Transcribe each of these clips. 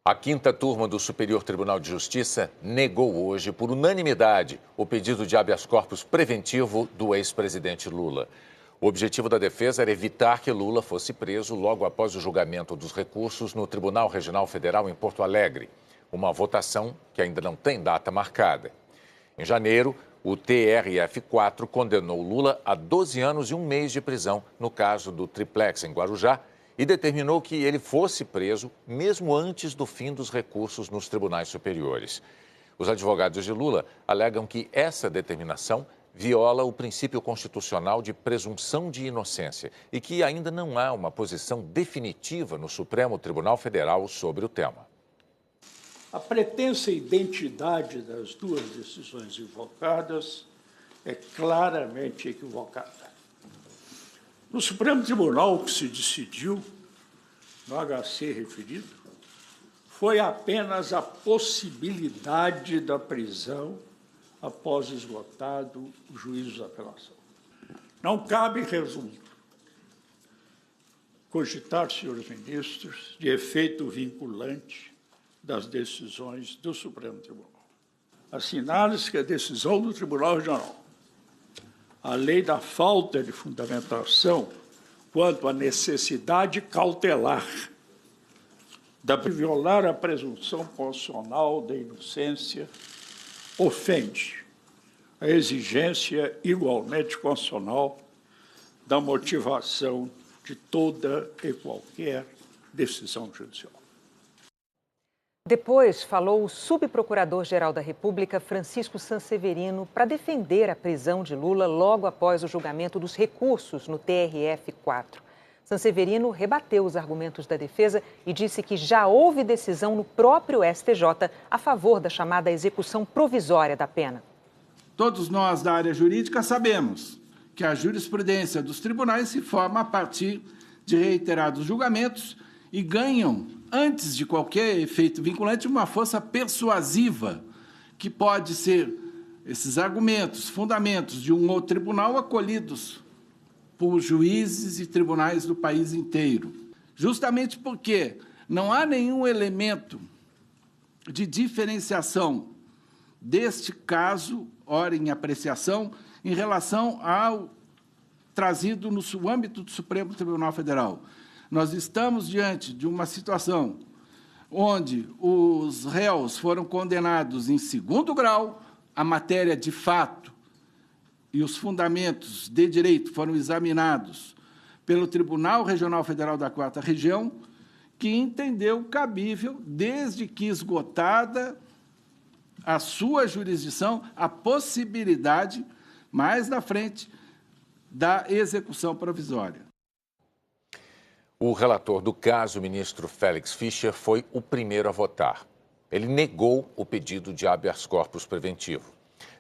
A quinta turma do Superior Tribunal de Justiça negou hoje, por unanimidade, o pedido de habeas corpus preventivo do ex-presidente Lula. O objetivo da defesa era evitar que Lula fosse preso logo após o julgamento dos recursos no Tribunal Regional Federal em Porto Alegre, uma votação que ainda não tem data marcada. Em janeiro, o TRF4 condenou Lula a 12 anos e 1 mês de prisão no caso do triplex em Guarujá e determinou que ele fosse preso mesmo antes do fim dos recursos nos tribunais superiores. Os advogados de Lula alegam que essa determinação viola o princípio constitucional de presunção de inocência e que ainda não há uma posição definitiva no Supremo Tribunal Federal sobre o tema. A pretensa identidade das duas decisões invocadas é claramente equivocada. No Supremo Tribunal, o que se decidiu, no HC referido, foi apenas a possibilidade da prisão após esgotado o juízo de apelação. Não cabe, resumo, cogitar, senhores ministros, de efeito vinculante das decisões do Supremo Tribunal. Assinale-se que a decisão do Tribunal Regional, a lei da falta de fundamentação quanto à necessidade cautelar de violar a presunção constitucional da inocência, ofende a exigência igualmente constitucional da motivação de toda e qualquer decisão judicial. Depois, falou o subprocurador-geral da República, Francisco Sanseverino, para defender a prisão de Lula logo após o julgamento dos recursos no TRF4. Sanseverino rebateu os argumentos da defesa e disse que já houve decisão no próprio STJ a favor da chamada execução provisória da pena. Todos nós da área jurídica sabemos que a jurisprudência dos tribunais se forma a partir de reiterados julgamentos e ganham, antes de qualquer efeito vinculante, uma força persuasiva, que pode ser esses argumentos, fundamentos de um outro tribunal acolhidos por juízes e tribunais do país inteiro. Justamente porque não há nenhum elemento de diferenciação deste caso, ora em apreciação, em relação ao trazido no âmbito do Supremo Tribunal Federal. Nós estamos diante de uma situação onde os réus foram condenados em segundo grau, a matéria de fato e os fundamentos de direito foram examinados pelo Tribunal Regional Federal da 4ª Região, que entendeu cabível, desde que esgotada a sua jurisdição, a possibilidade, mais na frente, da execução provisória. O relator do caso, o ministro Félix Fischer, foi o primeiro a votar. Ele negou o pedido de habeas corpus preventivo.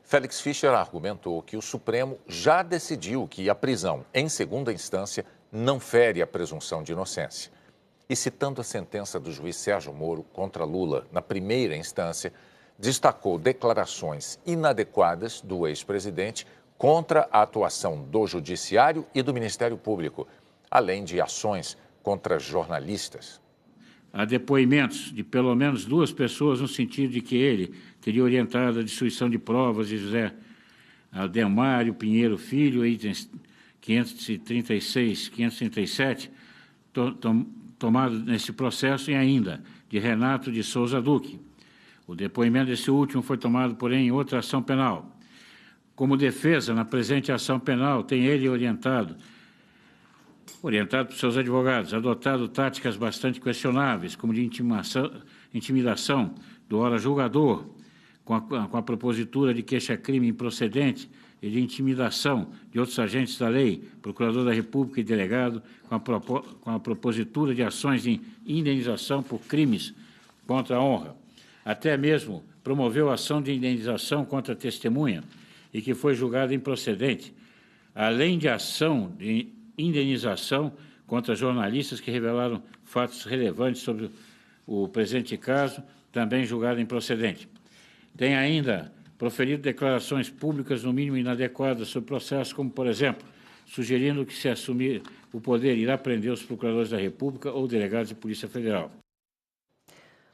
Félix Fischer argumentou que o Supremo já decidiu que a prisão em segunda instância não fere a presunção de inocência. E citando a sentença do juiz Sérgio Moro contra Lula na primeira instância, destacou declarações inadequadas do ex-presidente contra a atuação do Judiciário e do Ministério Público, além de ações contra jornalistas. Há depoimentos de pelo menos 2 pessoas no sentido de que ele teria orientado a destruição de provas de José Adelmário Pinheiro Filho, itens 536, 537, tomado nesse processo, e ainda de Renato de Souza Duque. O depoimento desse último foi tomado, porém, em outra ação penal. Como defesa, na presente ação penal, tem ele orientado por seus advogados, adotado táticas bastante questionáveis, como de intimidação do ora julgador, com a propositura de queixa-crime improcedente e de intimidação de outros agentes da lei, procurador da República e delegado, com a propositura de ações de indenização por crimes contra a honra. Até mesmo promoveu ação de indenização contra a testemunha e que foi julgada improcedente, além de ação de indenização contra jornalistas que revelaram fatos relevantes sobre o presente caso, também julgado improcedente. Tem ainda proferido declarações públicas, no mínimo inadequadas, sobre o processo, como, por exemplo, sugerindo que, se assumir o poder, irá prender os procuradores da República ou delegados de Polícia Federal.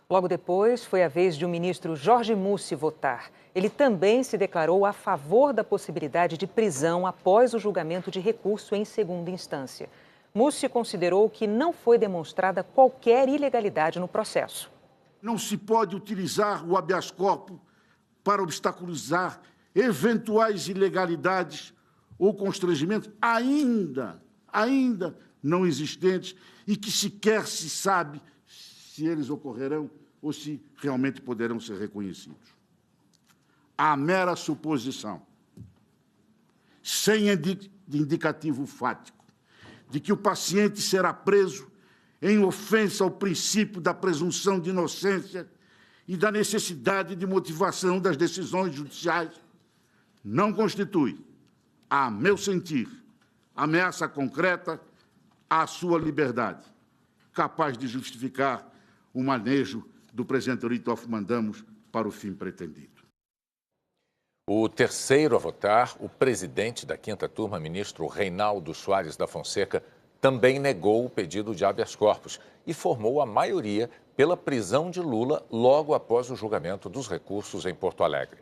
Logo depois, foi a vez de o ministro Jorge Mussi votar. Ele também se declarou a favor da possibilidade de prisão após o julgamento de recurso em segunda instância. Mussi considerou que não foi demonstrada qualquer ilegalidade no processo. Não se pode utilizar o habeas corpus para obstaculizar eventuais ilegalidades ou constrangimentos ainda não existentes e que sequer se sabe se eles ocorrerão ou se realmente poderão ser reconhecidos. A mera suposição, sem indicativo fático, de que o paciente será preso em ofensa ao princípio da presunção de inocência e da necessidade de motivação das decisões judiciais, não constitui, a meu sentir, ameaça concreta à sua liberdade, capaz de justificar o manejo do presente rito of mandamus para o fim pretendido. O terceiro a votar, o presidente da quinta turma, ministro Reinaldo Soares da Fonseca, também negou o pedido de habeas corpus e formou a maioria pela prisão de Lula logo após o julgamento dos recursos em Porto Alegre.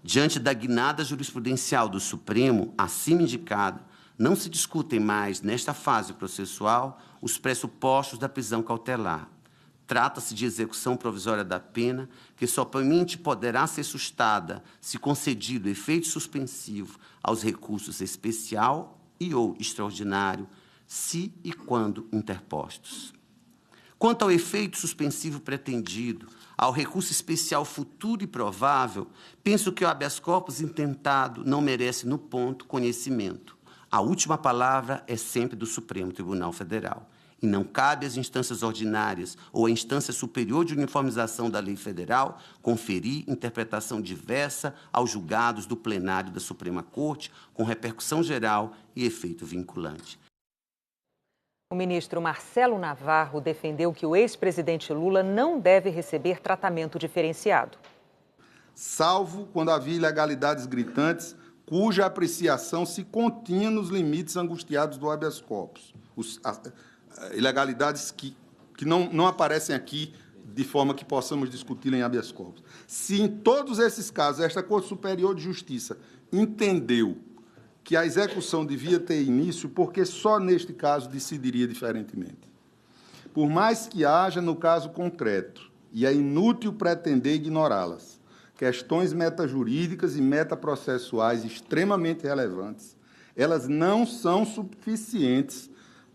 Diante da guinada jurisprudencial do Supremo, acima indicada, não se discutem mais, nesta fase processual, os pressupostos da prisão cautelar. Trata-se de execução provisória da pena, que somente poderá ser sustada se concedido efeito suspensivo aos recursos especial e ou extraordinário, se e quando interpostos. Quanto ao efeito suspensivo pretendido, ao recurso especial futuro e provável, penso que o habeas corpus intentado não merece, no ponto, conhecimento. A última palavra é sempre do Supremo Tribunal Federal, e não cabe às instâncias ordinárias ou à instância superior de uniformização da lei federal conferir interpretação diversa aos julgados do plenário da Suprema Corte, com repercussão geral e efeito vinculante. O ministro Marcelo Navarro defendeu que o ex-presidente Lula não deve receber tratamento diferenciado. Salvo quando havia ilegalidades gritantes, cuja apreciação se continha nos limites angustiados do habeas corpus. Ilegalidades que não aparecem aqui de forma que possamos discutir em habeas corpus. Se em todos esses casos esta Corte Superior de Justiça entendeu que a execução devia ter início, porque só neste caso decidiria diferentemente. Por mais que haja, no caso concreto, e é inútil pretender ignorá-las, questões metajurídicas e metaprocessuais extremamente relevantes, elas não são suficientes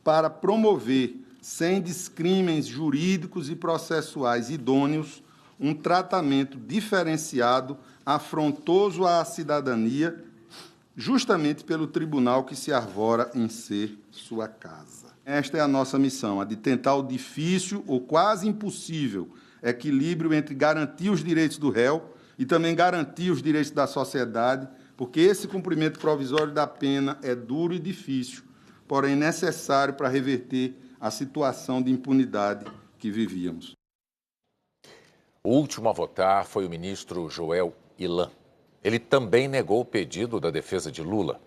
para promover, sem discrímenes jurídicos e processuais idôneos, um tratamento diferenciado, afrontoso à cidadania, justamente pelo tribunal que se arvora em ser sua casa. Esta é a nossa missão, a de tentar o difícil ou quase impossível equilíbrio entre garantir os direitos do réu e também garantir os direitos da sociedade, porque esse cumprimento provisório da pena é duro e difícil, porém necessário para reverter a situação de impunidade que vivíamos. O último a votar foi o ministro Joel Ilan. Ele também negou o pedido da defesa de Lula.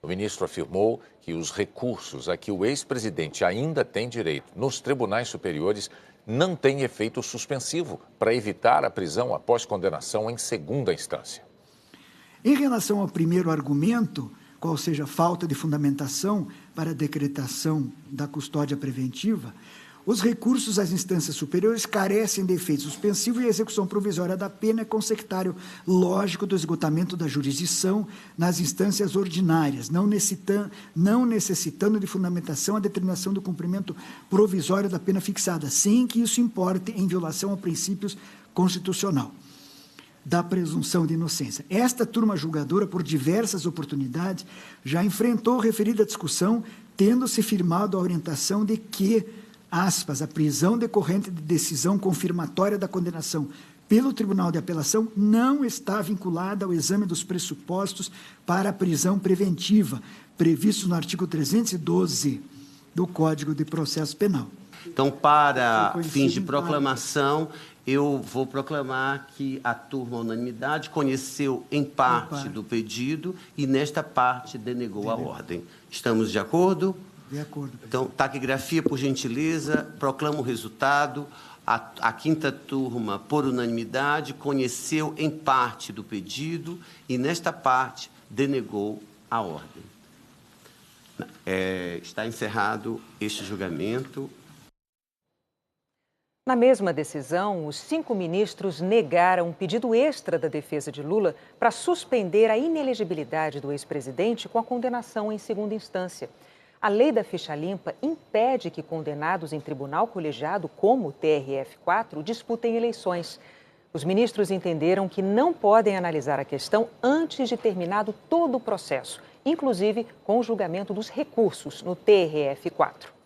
O ministro afirmou que os recursos a que o ex-presidente ainda tem direito nos tribunais superiores não têm efeito suspensivo para evitar a prisão após condenação em segunda instância. Em relação ao primeiro argumento, qual seja a falta de fundamentação para a decretação da custódia preventiva, os recursos às instâncias superiores carecem de efeito suspensivo e a execução provisória da pena é consectário lógico do esgotamento da jurisdição nas instâncias ordinárias, não necessitando de fundamentação a determinação do cumprimento provisório da pena fixada, sem que isso importe em violação a princípios constitucional da presunção de inocência. Esta turma julgadora, por diversas oportunidades, já enfrentou referida discussão, tendo-se firmado a orientação de que, aspas, a prisão decorrente de decisão confirmatória da condenação pelo Tribunal de Apelação não está vinculada ao exame dos pressupostos para a prisão preventiva, previstos no artigo 312 do Código de Processo Penal. Então, para fins de proclamação, eu vou proclamar que a turma unanimidade conheceu em parte do pedido e, nesta parte, denegou a ordem. Estamos de acordo? De acordo. Então, taquigrafia, por gentileza, proclama o resultado. A quinta turma, por unanimidade, conheceu em parte do pedido e, nesta parte, denegou a ordem. Está encerrado este julgamento. Na mesma decisão, os 5 ministros negaram um pedido extra da defesa de Lula para suspender a inelegibilidade do ex-presidente com a condenação em segunda instância. A lei da ficha limpa impede que condenados em tribunal colegiado, como o TRF4, disputem eleições. Os ministros entenderam que não podem analisar a questão antes de terminado todo o processo, inclusive com o julgamento dos recursos no TRF4.